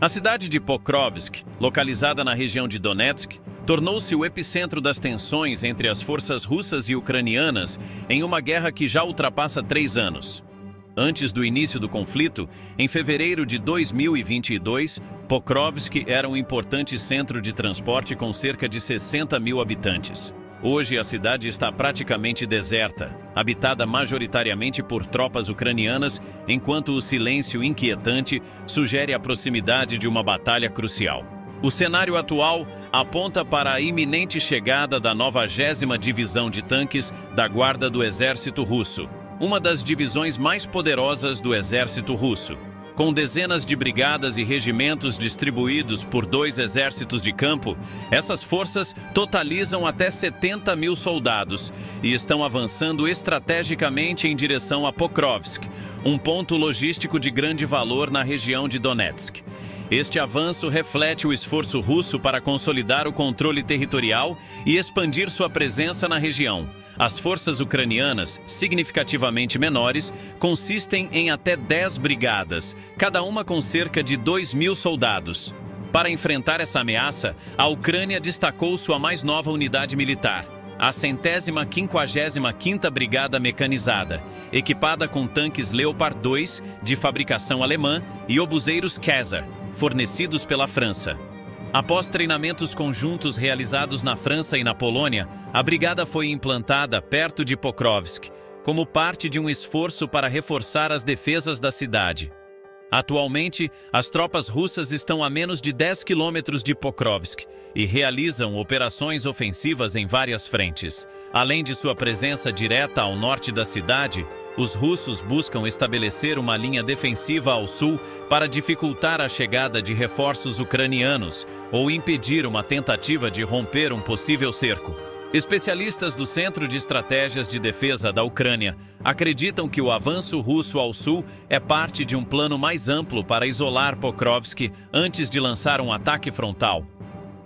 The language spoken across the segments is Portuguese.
A cidade de Pokrovsk, localizada na região de Donetsk, tornou-se o epicentro das tensões entre as forças russas e ucranianas em uma guerra que já ultrapassa 3 anos. Antes do início do conflito, em fevereiro de 2022, Pokrovsk era um importante centro de transporte com cerca de 60 mil habitantes. Hoje a cidade está praticamente deserta, habitada majoritariamente por tropas ucranianas, enquanto o silêncio inquietante sugere a proximidade de uma batalha crucial. O cenário atual aponta para a iminente chegada da 90ª Divisão de Tanques da Guarda do Exército Russo, uma das divisões mais poderosas do exército russo. Com dezenas de brigadas e regimentos distribuídos por 2 exércitos de campo, essas forças totalizam até 70 mil soldados e estão avançando estrategicamente em direção a Pokrovsk, um ponto logístico de grande valor na região de Donetsk. Este avanço reflete o esforço russo para consolidar o controle territorial e expandir sua presença na região. As forças ucranianas, significativamente menores, consistem em até 10 brigadas, cada uma com cerca de 2 mil soldados. Para enfrentar essa ameaça, a Ucrânia destacou sua mais nova unidade militar, a 155ª Brigada Mecanizada, equipada com tanques Leopard 2, de fabricação alemã, e obuseiros Caesar, fornecidos pela França. Após treinamentos conjuntos realizados na França e na Polônia, a brigada foi implantada perto de Pokrovsk, como parte de um esforço para reforçar as defesas da cidade. Atualmente, as tropas russas estão a menos de 10 quilômetros de Pokrovsk e realizam operações ofensivas em várias frentes. Além de sua presença direta ao norte da cidade, os russos buscam estabelecer uma linha defensiva ao sul para dificultar a chegada de reforços ucranianos ou impedir uma tentativa de romper um possível cerco. Especialistas do Centro de Estratégias de Defesa da Ucrânia acreditam que o avanço russo ao sul é parte de um plano mais amplo para isolar Pokrovsk antes de lançar um ataque frontal.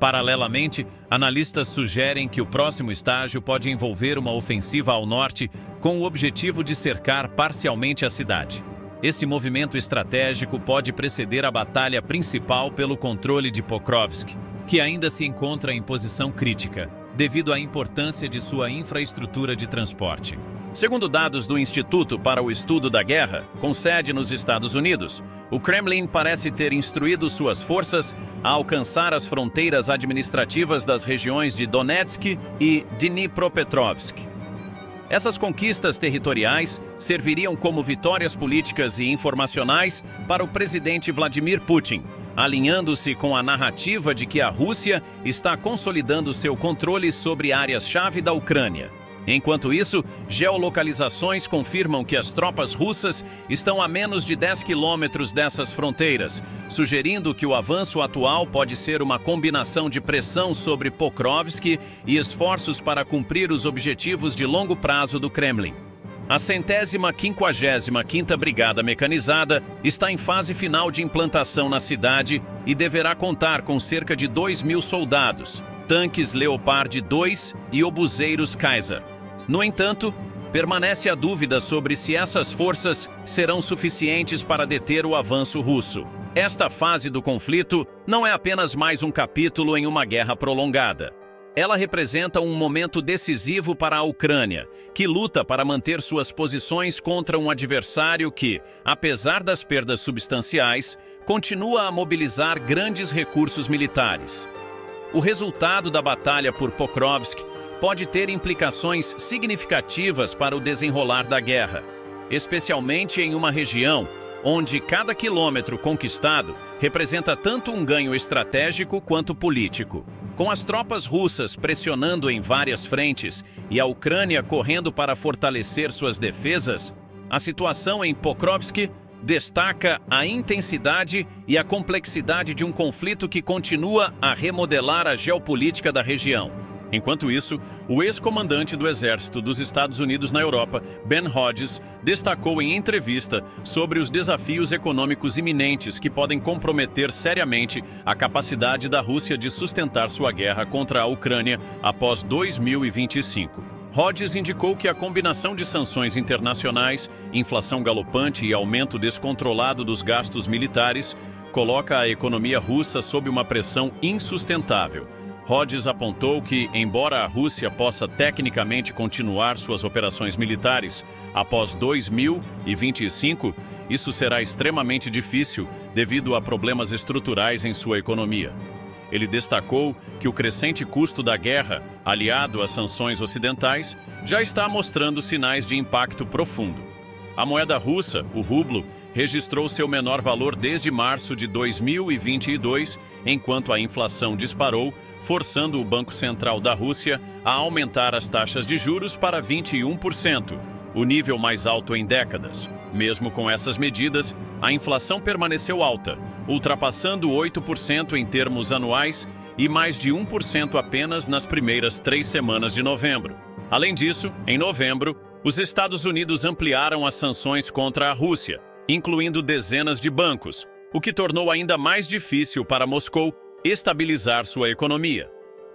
Paralelamente, analistas sugerem que o próximo estágio pode envolver uma ofensiva ao norte com o objetivo de cercar parcialmente a cidade. Esse movimento estratégico pode preceder a batalha principal pelo controle de Pokrovsk, que ainda se encontra em posição crítica, devido à importância de sua infraestrutura de transporte. Segundo dados do Instituto para o Estudo da Guerra, com sede nos Estados Unidos, o Kremlin parece ter instruído suas forças a alcançar as fronteiras administrativas das regiões de Donetsk e Dnipropetrovsk. Essas conquistas territoriais serviriam como vitórias políticas e informacionais para o presidente Vladimir Putin, alinhando-se com a narrativa de que a Rússia está consolidando seu controle sobre áreas-chave da Ucrânia. Enquanto isso, geolocalizações confirmam que as tropas russas estão a menos de 10 quilômetros dessas fronteiras, sugerindo que o avanço atual pode ser uma combinação de pressão sobre Pokrovsk e esforços para cumprir os objetivos de longo prazo do Kremlin. A 155ª Brigada Mecanizada está em fase final de implantação na cidade e deverá contar com cerca de 2 mil soldados, tanques Leopard 2 e obuseiros Caesar. No entanto, permanece a dúvida sobre se essas forças serão suficientes para deter o avanço russo. Esta fase do conflito não é apenas mais um capítulo em uma guerra prolongada. Ela representa um momento decisivo para a Ucrânia, que luta para manter suas posições contra um adversário que, apesar das perdas substanciais, continua a mobilizar grandes recursos militares. O resultado da batalha por Pokrovsk pode ter implicações significativas para o desenrolar da guerra, especialmente em uma região onde cada quilômetro conquistado representa tanto um ganho estratégico quanto político. Com as tropas russas pressionando em várias frentes e a Ucrânia correndo para fortalecer suas defesas, a situação em Pokrovsk destaca a intensidade e a complexidade de um conflito que continua a remodelar a geopolítica da região. Enquanto isso, o ex-comandante do Exército dos Estados Unidos na Europa, Ben Hodges, destacou em entrevista sobre os desafios econômicos iminentes que podem comprometer seriamente a capacidade da Rússia de sustentar sua guerra contra a Ucrânia após 2025. Hodges indicou que a combinação de sanções internacionais, inflação galopante e aumento descontrolado dos gastos militares coloca a economia russa sob uma pressão insustentável. Rhodes apontou que, embora a Rússia possa tecnicamente continuar suas operações militares após 2025, isso será extremamente difícil devido a problemas estruturais em sua economia. Ele destacou que o crescente custo da guerra, aliado às sanções ocidentais, já está mostrando sinais de impacto profundo. A moeda russa, o rublo, registrou seu menor valor desde março de 2022, enquanto a inflação disparou, forçando o Banco Central da Rússia a aumentar as taxas de juros para 21%, o nível mais alto em décadas. Mesmo com essas medidas, a inflação permaneceu alta, ultrapassando 8% em termos anuais e mais de 1% apenas nas primeiras 3 semanas de novembro. Além disso, em novembro, os Estados Unidos ampliaram as sanções contra a Rússia, incluindo dezenas de bancos, o que tornou ainda mais difícil para Moscou estabilizar sua economia.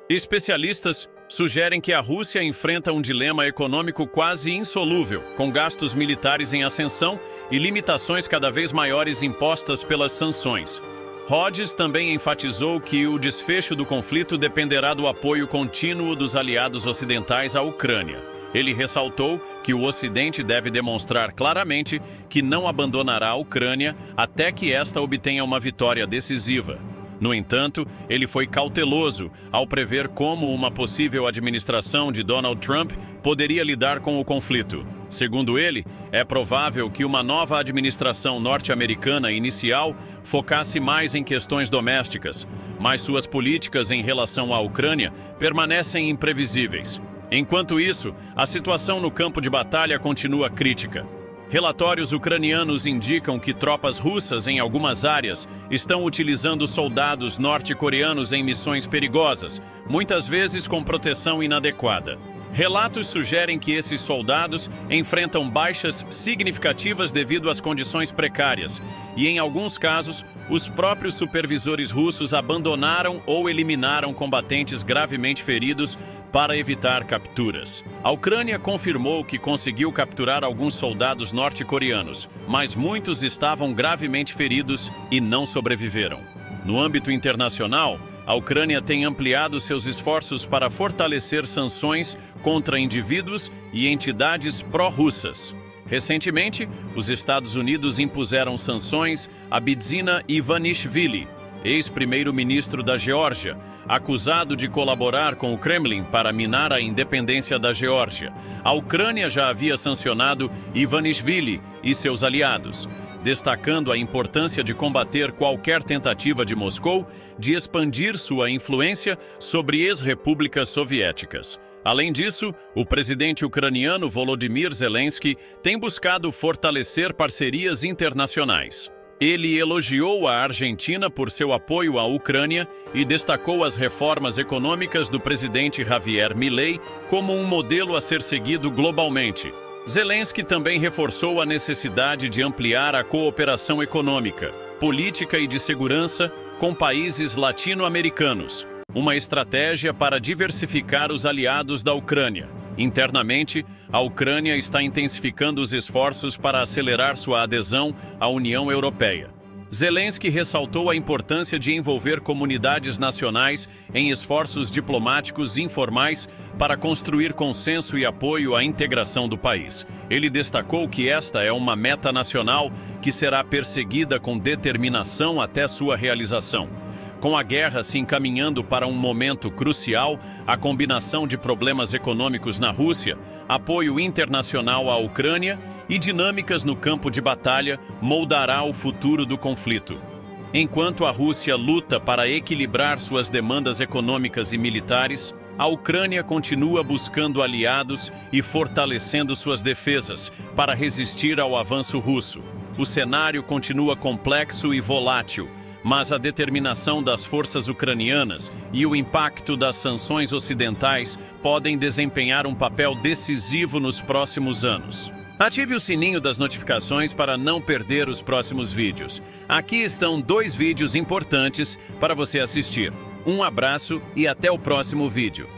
Especialistas sugerem que a Rússia enfrenta um dilema econômico quase insolúvel, com gastos militares em ascensão e limitações cada vez maiores impostas pelas sanções. Rhodes também enfatizou que o desfecho do conflito dependerá do apoio contínuo dos aliados ocidentais à Ucrânia. Ele ressaltou que o Ocidente deve demonstrar claramente que não abandonará a Ucrânia até que esta obtenha uma vitória decisiva. No entanto, ele foi cauteloso ao prever como uma possível administração de Donald Trump poderia lidar com o conflito. Segundo ele, é provável que uma nova administração norte-americana inicial focasse mais em questões domésticas, mas suas políticas em relação à Ucrânia permanecem imprevisíveis. Enquanto isso, a situação no campo de batalha continua crítica. Relatórios ucranianos indicam que tropas russas em algumas áreas estão utilizando soldados norte-coreanos em missões perigosas, muitas vezes com proteção inadequada. Relatos sugerem que esses soldados enfrentam baixas significativas devido às condições precárias, e em alguns casos, os próprios supervisores russos abandonaram ou eliminaram combatentes gravemente feridos para evitar capturas. A Ucrânia confirmou que conseguiu capturar alguns soldados norte-coreanos, mas muitos estavam gravemente feridos e não sobreviveram. No âmbito internacional, a Ucrânia tem ampliado seus esforços para fortalecer sanções contra indivíduos e entidades pró-russas. Recentemente, os Estados Unidos impuseram sanções a Bidzina Ivanishvili, ex-primeiro-ministro da Geórgia, acusado de colaborar com o Kremlin para minar a independência da Geórgia. A Ucrânia já havia sancionado Ivanishvili e seus aliados, destacando a importância de combater qualquer tentativa de Moscou de expandir sua influência sobre ex-repúblicas soviéticas. Além disso, o presidente ucraniano Volodymyr Zelensky tem buscado fortalecer parcerias internacionais. Ele elogiou a Argentina por seu apoio à Ucrânia e destacou as reformas econômicas do presidente Javier Milei como um modelo a ser seguido globalmente. Zelensky também reforçou a necessidade de ampliar a cooperação econômica, política e de segurança com países latino-americanos, uma estratégia para diversificar os aliados da Ucrânia. Internamente, a Ucrânia está intensificando os esforços para acelerar sua adesão à União Europeia. Zelensky ressaltou a importância de envolver comunidades nacionais em esforços diplomáticos informais para construir consenso e apoio à integração do país. Ele destacou que esta é uma meta nacional que será perseguida com determinação até sua realização. Com a guerra se encaminhando para um momento crucial, a combinação de problemas econômicos na Rússia, apoio internacional à Ucrânia e dinâmicas no campo de batalha moldará o futuro do conflito. Enquanto a Rússia luta para equilibrar suas demandas econômicas e militares, a Ucrânia continua buscando aliados e fortalecendo suas defesas para resistir ao avanço russo. O cenário continua complexo e volátil, mas a determinação das forças ucranianas e o impacto das sanções ocidentais podem desempenhar um papel decisivo nos próximos anos. Ative o sininho das notificações para não perder os próximos vídeos. Aqui estão 2 vídeos importantes para você assistir. Um abraço e até o próximo vídeo.